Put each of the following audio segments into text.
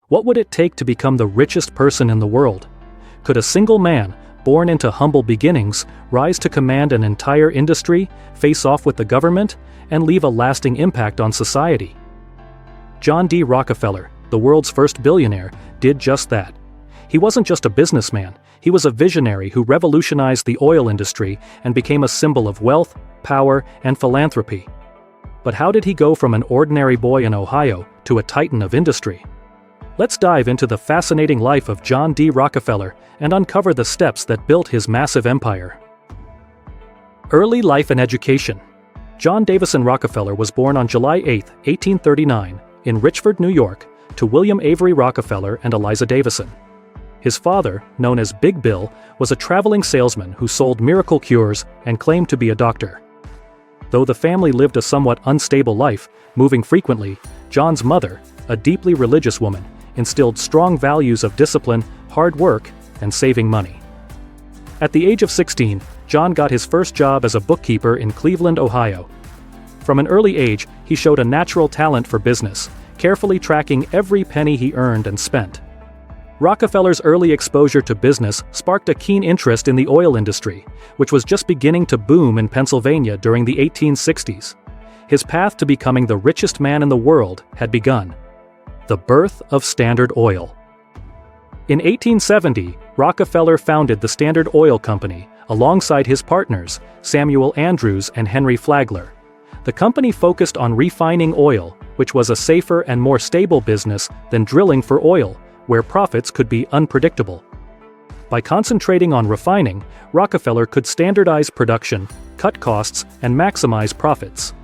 What would it take to become the richest person in the world? Could a single man, born into humble beginnings, rise to command an entire industry, face off with the government, and leave a lasting impact on society? John D. Rockefeller, the world's first billionaire, did just that. He wasn't just a businessman, he was a visionary who revolutionized the oil industry and became a symbol of wealth, power, and philanthropy. But how did he go from an ordinary boy in Ohio to a titan of industry? Let's dive into the fascinating life of John D. Rockefeller and uncover the steps that built his massive empire. Early life and education. John Davison Rockefeller was born on July 8, 1839, in Richford, New York, to William Avery Rockefeller and Eliza Davison. His father, known as Big Bill, was a traveling salesman who sold miracle cures and claimed to be a doctor. Though the family lived a somewhat unstable life, moving frequently, John's mother, a deeply religious woman, instilled strong values of discipline, hard work, and saving money. At the age of 16, John got his first job as a bookkeeper in Cleveland, Ohio. From an early age, he showed a natural talent for business, carefully tracking every penny he earned and spent. Rockefeller's early exposure to business sparked a keen interest in the oil industry, which was just beginning to boom in Pennsylvania during the 1860s. His path to becoming the richest man in the world had begun. The birth of Standard Oil. In 1870, Rockefeller founded the Standard Oil Company alongside his partners, Samuel Andrews and Henry Flagler. The company focused on refining oil, which was a safer and more stable business than drilling for oil, where profits could be unpredictable. By concentrating on refining, Rockefeller could standardize production, cut costs, and maximize profits.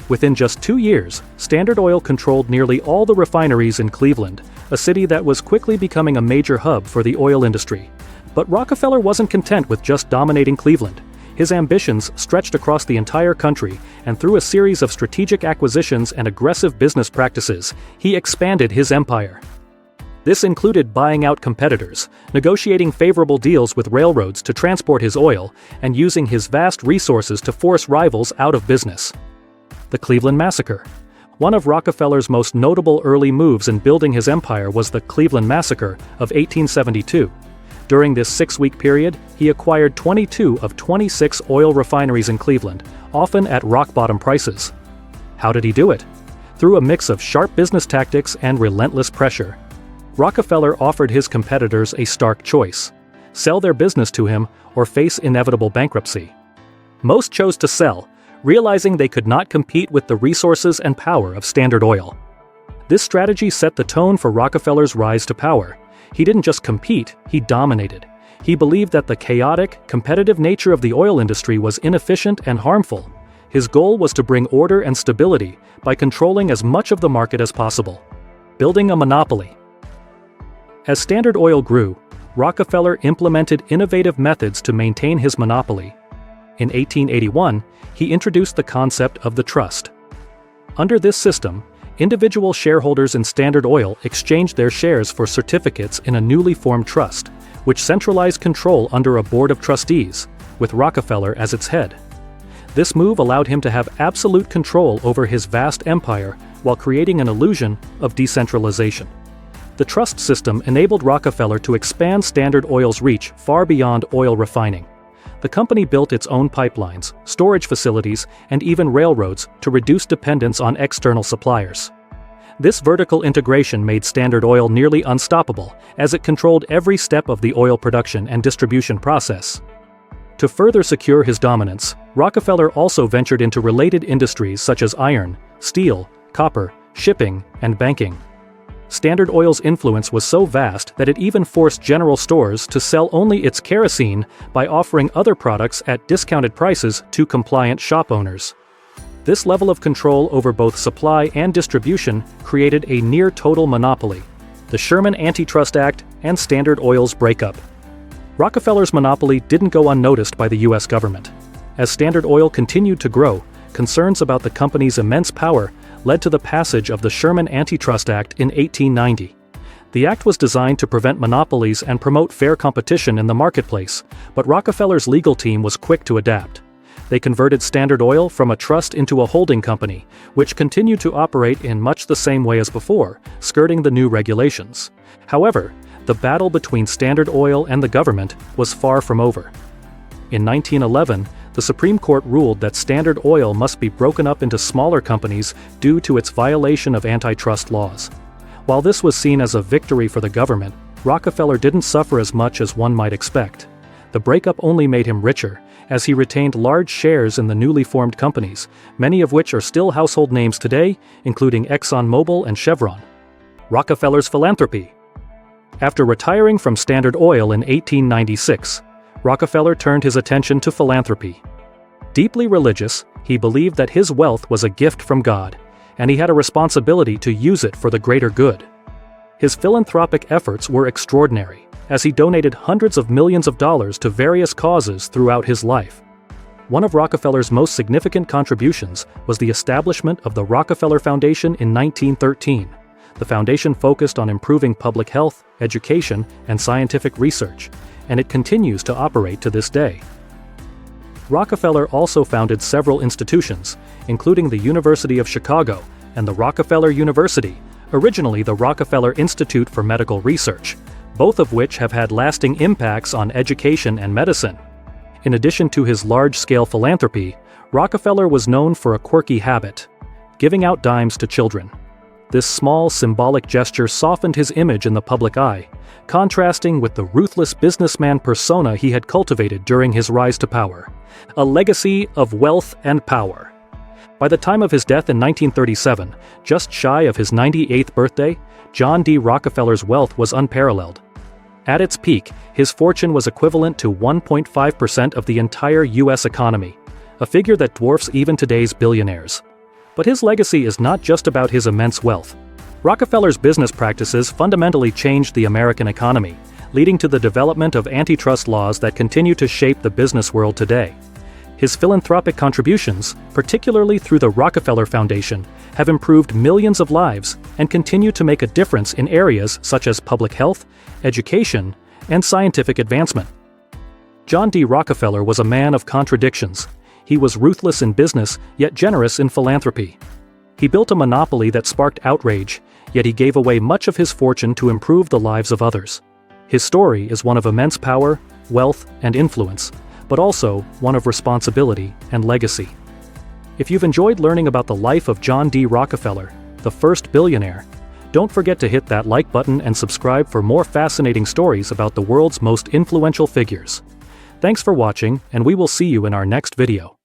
Within just 2 years, Standard Oil controlled nearly all the refineries in Cleveland, a city that was quickly becoming a major hub for the oil industry. But Rockefeller wasn't content with just dominating Cleveland. His ambitions stretched across the entire country, and through a series of strategic acquisitions and aggressive business practices, he expanded his empire. This included buying out competitors, negotiating favorable deals with railroads to transport his oil, and using his vast resources to force rivals out of business. The Cleveland Massacre. One of Rockefeller's most notable early moves in building his empire was the Cleveland Massacre of 1872. During this 6-week period, he acquired 22 of 26 oil refineries in Cleveland, often at rock-bottom prices. How did he do it? Through a mix of sharp business tactics and relentless pressure. Rockefeller offered his competitors a stark choice: sell their business to him or face inevitable bankruptcy. Most chose to sell, realizing they could not compete with the resources and power of Standard Oil. This strategy set the tone for Rockefeller's rise to power. He didn't just compete, he dominated. He believed that the chaotic, competitive nature of the oil industry was inefficient and harmful. His goal was to bring order and stability by controlling as much of the market as possible. Building a monopoly. As Standard Oil grew, Rockefeller implemented innovative methods to maintain his monopoly. In 1881, he introduced the concept of the trust. Under this system, individual shareholders in Standard Oil exchanged their shares for certificates in a newly formed trust, which centralized control under a board of trustees, with Rockefeller as its head. This move allowed him to have absolute control over his vast empire while creating an illusion of decentralization. The trust system enabled Rockefeller to expand Standard Oil's reach far beyond oil refining. The company built its own pipelines, storage facilities, and even railroads to reduce dependence on external suppliers. This vertical integration made Standard Oil nearly unstoppable, as it controlled every step of the oil production and distribution process. To further secure his dominance, Rockefeller also ventured into related industries such as iron, steel, copper, shipping, and banking. Standard Oil's influence was so vast that it even forced general stores to sell only its kerosene by offering other products at discounted prices to compliant shop owners. This level of control over both supply and distribution created a near-total monopoly, the Sherman Antitrust Act and Standard Oil's breakup. Rockefeller's monopoly didn't go unnoticed by the U.S. government. As Standard Oil continued to grow, concerns about the company's immense power led to the passage of the Sherman Antitrust Act in 1890. The act was designed to prevent monopolies and promote fair competition in the marketplace, but Rockefeller's legal team was quick to adapt. They converted Standard Oil from a trust into a holding company, which continued to operate in much the same way as before, skirting the new regulations. However, the battle between Standard Oil and the government was far from over. In 1911, the Supreme Court ruled that Standard Oil must be broken up into smaller companies due to its violation of antitrust laws. While this was seen as a victory for the government, Rockefeller didn't suffer as much as one might expect. The breakup only made him richer, as he retained large shares in the newly formed companies, many of which are still household names today, including ExxonMobil and Chevron. Rockefeller's philanthropy. After retiring from Standard Oil in 1896, Rockefeller turned his attention to philanthropy. Deeply religious, he believed that his wealth was a gift from God, and he had a responsibility to use it for the greater good. His philanthropic efforts were extraordinary, as he donated hundreds of millions of dollars to various causes throughout his life. One of Rockefeller's most significant contributions was the establishment of the Rockefeller Foundation in 1913. The foundation focused on improving public health, education, and scientific research, and it continues to operate to this day. Rockefeller also founded several institutions, including the University of Chicago and the Rockefeller University, originally the Rockefeller Institute for Medical Research, both of which have had lasting impacts on education and medicine. In addition to his large-scale philanthropy, Rockefeller was known for a quirky habit: giving out dimes to children. This small symbolic gesture softened his image in the public eye, contrasting with the ruthless businessman persona he had cultivated during his rise to power. A legacy of wealth and power. By the time of his death in 1937, just shy of his 98th birthday, John D. Rockefeller's wealth was unparalleled. At its peak, his fortune was equivalent to 1.5% of the entire U.S. economy, a figure that dwarfs even today's billionaires. But his legacy is not just about his immense wealth. Rockefeller's business practices fundamentally changed the American economy, leading to the development of antitrust laws that continue to shape the business world today. His philanthropic contributions, particularly through the Rockefeller Foundation, have improved millions of lives and continue to make a difference in areas such as public health, education, and scientific advancement. John D. Rockefeller was a man of contradictions. He was ruthless in business, yet generous in philanthropy. He built a monopoly that sparked outrage, yet he gave away much of his fortune to improve the lives of others. His story is one of immense power, wealth, and influence, but also one of responsibility and legacy. If you've enjoyed learning about the life of John D. Rockefeller, the first billionaire, don't forget to hit that like button and subscribe for more fascinating stories about the world's most influential figures. Thanks for watching, and we will see you in our next video.